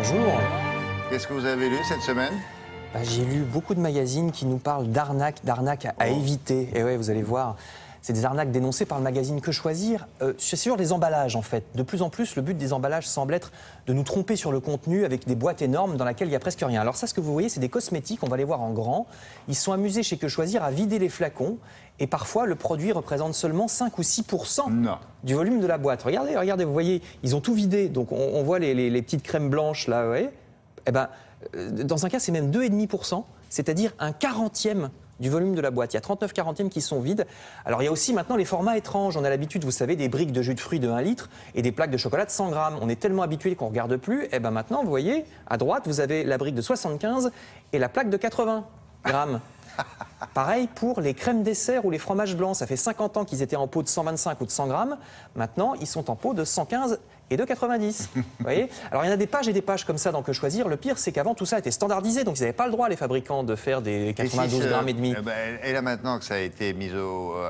Bonjour. Qu'est-ce que vous avez lu cette semaine? J'ai lu beaucoup de magazines qui nous parlent d'arnaques à éviter. Et ouais, vous allez voir, c'est des arnaques dénoncées par le magazine Que Choisir. C'est sur les emballages, en fait. De plus en plus, le but des emballages semble être de nous tromper sur le contenu avec des boîtes énormes dans lesquelles il n'y a presque rien. Alors ça, ce que vous voyez, c'est des cosmétiques, on va les voir en grand. Ils sont amusés chez Que Choisir à vider les flacons. Et parfois, le produit représente seulement 5 ou 6% du volume de la boîte. Regardez, regardez, vous voyez, ils ont tout vidé. Donc on voit les petites crèmes blanches, là, vous voyez. Eh ben, dans un cas, c'est même 2,5%, c'est-à-dire un 40e du volume de la boîte. Il y a 39 40e qui sont vides. Alors, il y a aussi maintenant les formats étranges. On a l'habitude, vous savez, des briques de jus de fruits de 1 litre et des plaques de chocolat de 100 grammes. On est tellement habitué qu'on ne regarde plus. Et ben maintenant, vous voyez, à droite, vous avez la brique de 75 et la plaque de 80 grammes. Pareil pour les crèmes dessert ou les fromages blancs. Ça fait 50 ans qu'ils étaient en pot de 125 ou de 100 grammes. Maintenant, ils sont en pot de 115 et de 90. Vous voyez? Alors, il y en a des pages et des pages comme ça dans Que Choisir. Le pire, c'est qu'avant, tout ça était standardisé. Donc, ils n'avaient pas le droit, les fabricants, de faire des 92 grammes et demi. Et là, maintenant que ça a été mis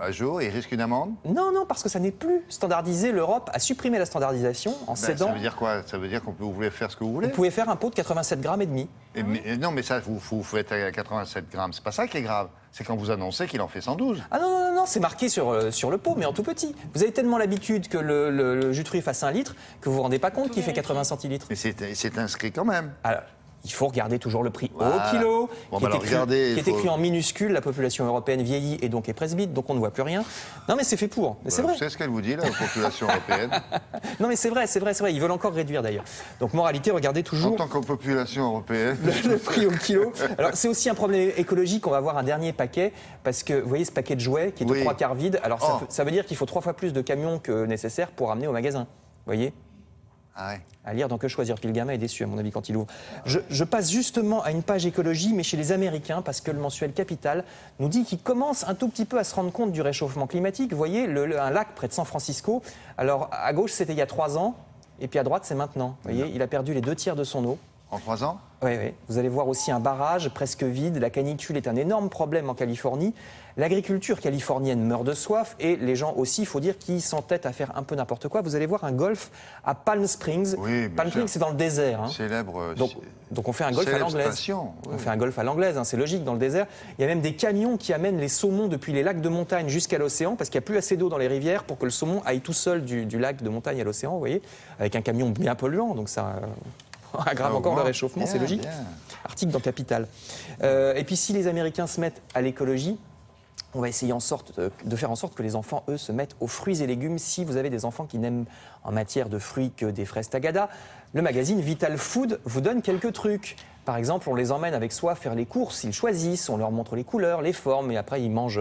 à jour, il risque une amende? Non, non, parce que ça n'est plus standardisé. L'Europe a supprimé la standardisation en cédant... Ça veut dire quoi? Ça veut dire que vous pouvez faire ce que vous voulez? Vous pouvez faire un pot de 87 grammes et demi. Non, mais ça, vous faites à 87 grammes. C'est pas ça qui est grave. C'est quand vous annoncez qu'il en fait 112. Ah non, non, non, non, c'est marqué sur le pot, mais en tout petit. Vous avez tellement l'habitude que le jus de fruits fasse 1 litre que vous ne vous rendez pas compte qu'il fait 80 centilitres. Mais c'est inscrit quand même. Alors, il faut regarder toujours le prix au kilo, qui est écrit en minuscule. La population européenne vieillit et donc est presbyte, donc on ne voit plus rien. Non, mais c'est fait pour. Mais c'est vrai. Vous savez ce qu'elle vous dit, la population europééenne? Non, mais c'est vrai, c'est vrai, c'est vrai. Ils veulent encore réduire d'ailleurs. Donc, moralité, regardez toujours. En tant que population européenne. Le prix au kilo. Alors, c'est aussi un problème écologique. On va voir un dernier paquet, parce que vous voyez ce paquet de jouets qui est aux 3 quarts vide. Alors, ça veut dire qu'il faut 3 fois plus de camions que nécessaire pour amener au magasin. Vous voyez? Ah ouais. À lire dans Que Choisir. Puis le gamin est déçu, à mon avis, quand il ouvre. Je passe justement à une page écologie, mais chez les Américains, parce que le mensuel Capital nous dit qu'ils commencent un tout petit peu à se rendre compte du réchauffement climatique. Vous voyez, un lac près de San Francisco. Alors, à gauche, c'était il y a 3 ans, et puis à droite, c'est maintenant. Vous voyez, il a perdu les 2 tiers de son eau. En 3 ans? Oui, oui. Vous allez voir aussi un barrage presque vide. La canicule est un énorme problème en Californie. L'agriculture californienne meurt de soif et les gens aussi, il faut dire, qui s'entêtent à faire un peu n'importe quoi. Vous allez voir un golf à Palm Springs. Oui, Palm Springs, c'est dans le désert. Hein. Célèbre. Donc on fait un golf à l'anglaise. Oui. On fait un golf à l'anglaise, hein, c'est logique, dans le désert. Il y a même des camions qui amènent les saumons depuis les lacs de montagne jusqu'à l'océan parce qu'il n'y a plus assez d'eau dans les rivières pour que le saumon aille tout seul du lac de montagne à l'océan, vous voyez, avec un camion bien polluant. Donc ça... aggrave encore le réchauffement, c'est logique. Bien. Article dans Capital. Et puis si les Américains se mettent à l'écologie, on va essayer de faire en sorte que les enfants, eux, se mettent aux fruits et légumes. Si vous avez des enfants qui n'aiment en matière de fruits que des fraises Tagada, le magazine Vital Food vous donne quelques trucs. Par exemple, on les emmène avec soi faire les courses, ils choisissent, on leur montre les couleurs, les formes, et après ils mangent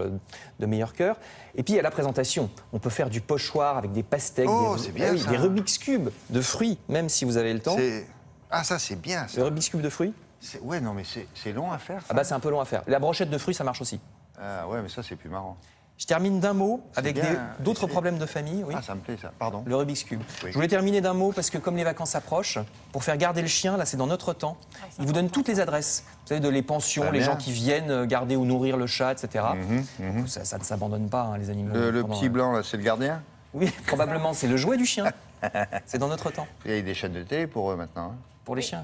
de meilleur cœur. Et puis il y a la présentation. On peut faire du pochoir avec des pastèques, des Rubik's Cube de fruits, même si vous avez le temps. Ah, ça, c'est bien, ça. Le Rubik's Cube de fruits? Ouais, non, mais c'est long à faire, ça. Ah bah, c'est un peu long à faire. La brochette de fruits, ça marche aussi. Ah ouais, mais ça, c'est plus marrant. Je termine d'un mot avec d'autres problèmes de famille. Oui. Ah, ça me plaît, ça. Pardon. Le Rubik's Cube. Oui. Je voulais terminer d'un mot parce que comme les vacances approchent, pour faire garder le chien, là, c'est dans notre temps, ils vous donnent toutes les adresses. Vous savez, de les pensions, les gens qui viennent garder ou nourrir le chat, etc. Ça ne s'abandonne pas, hein, les animaux. Le petit blanc, là, c'est le gardien? Oui, probablement. C'est le jouet du chien. C'est dans notre temps. Il y a des chaînes de télé pour eux, maintenant. Hein. Pour les chiens.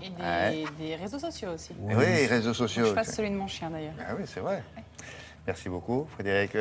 Et des réseaux sociaux aussi. Oui, les réseaux sociaux. Je fasse celui de mon chien, d'ailleurs. Ah oui, c'est vrai. Merci beaucoup, Frédéric.